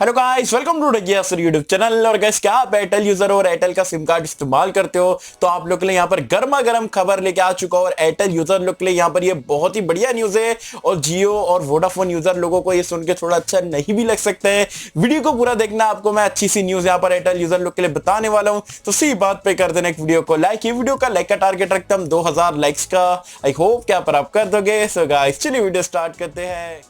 Hello guys, welcome to यसर YouTube channel. और guys, क्या आप एयरटेल यूजर हो और एयरटेल का सिम कार्ड इस्तेमाल करते हो तो आप लोग के लिए यहाँ पर गर्मा गर्म खबर लेके आ चुका हूं। और एयरटेल यूजर लोग के लिए यहाँ पर ये बहुत ही बढ़िया न्यूज है। और जियो और वोडाफोन यूजर लोगों को ये सुन के थोड़ा अच्छा नहीं भी लग सकता है। वीडियो को पूरा देखना, आपको मैं अच्छी सी न्यूज यहाँ पर एयरटेल यूजर लोग के लिए बताने वाला हूँ। तो सी बात पे कर देना एक वीडियो को लाइक। ये वीडियो का लाइक का टारगेट रखता हम 2000 लाइक्स का। आई होप क्या पर आप कर दोगे। सो गाइस, चलिए वीडियो स्टार्ट करते हैं।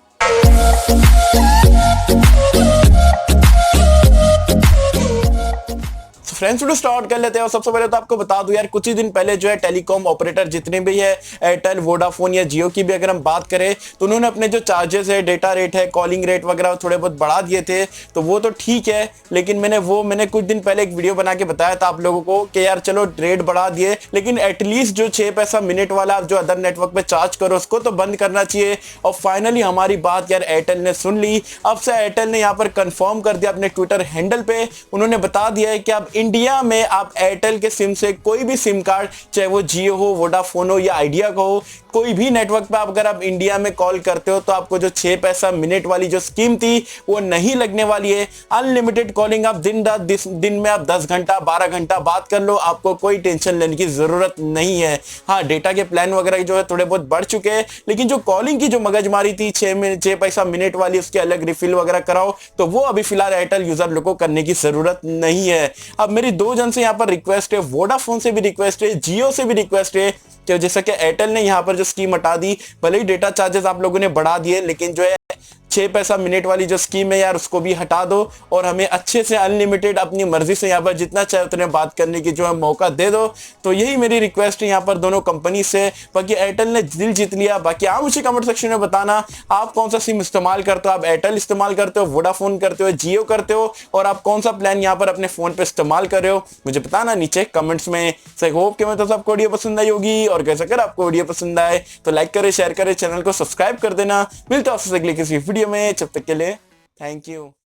फ्रेंड्स, वीडियो स्टार्ट कर लेते हैं। और सबसे पहले तो आपको बता दूं यार, कुछ ही दिन पहले जो है टेलीकॉम ऑपरेटर जितने भी है, एयरटेल, वोडाफोन या जियो की भी अगर हम बात करें, तो उन्होंने अपने जो चार्जेस है, डेटा रेट है, कॉलिंग रेट वगैरह थोड़े बहुत बढ़ा दिए थे। तो वो तो ठीक है, लेकिन मैंने कुछ दिन पहले एक वीडियो बना के बताया था आप लोगों को कि यार चलो रेट बढ़ा दिए, लेकिन एटलीस्ट जो 6 पैसा मिनट वाला आप जो अदर नेटवर्क पे चार्ज करो उसको तो बंद करना चाहिए। और फाइनली हमारी बात यार एयरटेल ने सुन ली। अब से एयरटेल ने यहाँ पर कंफर्म कर दिया अपने ट्विटर हैंडल पे। उन्होंने बता दिया है कि अब इंडिया में आप एयरटेल के सिम से कोई भी सिम कार्ड, चाहे वो जियो हो, वोडाफोन हो या आइडिया का हो, कोई भी नेटवर्क पे अगर आप इंडिया में कॉल करते हो तो आपको जो 6 पैसा मिनट वाली जो स्कीम थी वो नहीं लगने वाली है। अनलिमिटेड कॉलिंग आप दिन में आप 10 घंटा 12 घंटा बात कर लो, आपको कोई टेंशन लेने की जरूरत नहीं है। हाँ, डेटा के प्लान वगैरह जो है थोड़े बहुत बढ़ चुके हैं, लेकिन जो कॉलिंग की जो मगजमारी थी 6 पैसा मिनट वाली, उसके अलग रिफिल वगैरह कराओ, तो वो अभी फिलहाल एयरटेल यूजर लोग को करने की जरूरत नहीं है। अब मेरी दो जन से यहाँ पर रिक्वेस्ट है, वोडाफोन से भी रिक्वेस्ट है, जियो से भी रिक्वेस्ट है कि जैसा कि एयरटेल ने यहाँ पर जो स्कीम हटा दी, भले ही डेटा चार्जेस आप लोगों ने बढ़ा दिए, लेकिन जो है 6 पैसा मिनट वाली जो स्कीम है यार उसको भी हटा दो और हमें अच्छे से अनलिमिटेड अपनी मर्जी से यहाँ पर जितना चाहे उतने बात करने की जो है मौका दे दो। तो यही मेरी रिक्वेस्ट है यहाँ पर दोनों कंपनी से। बाकी एयरटेल ने दिल जीत लिया। बाकी आप मुझे कमेंट सेक्शन में बताना आप कौन सा सिम इस्तेमाल करते हो। आप एयरटेल इस्तेमाल करते हो, वोडाफोन करते हो, जियो करते हो, और आप कौन सा प्लान यहाँ पर अपने फोन पे इस्तेमाल कर रहे हो, मुझे बताना नीचे कमेंट्स में। सही होप कि मैं तो सबको वीडियो पसंद आई होगी। और कैसे अगर आपको वीडियो पसंद आए तो लाइक करे, शेयर करे, चैनल को सब्सक्राइब कर देना। मिलते हैं आपसे अगले किसी वीडियो में, जब तक के लिए थैंक यू।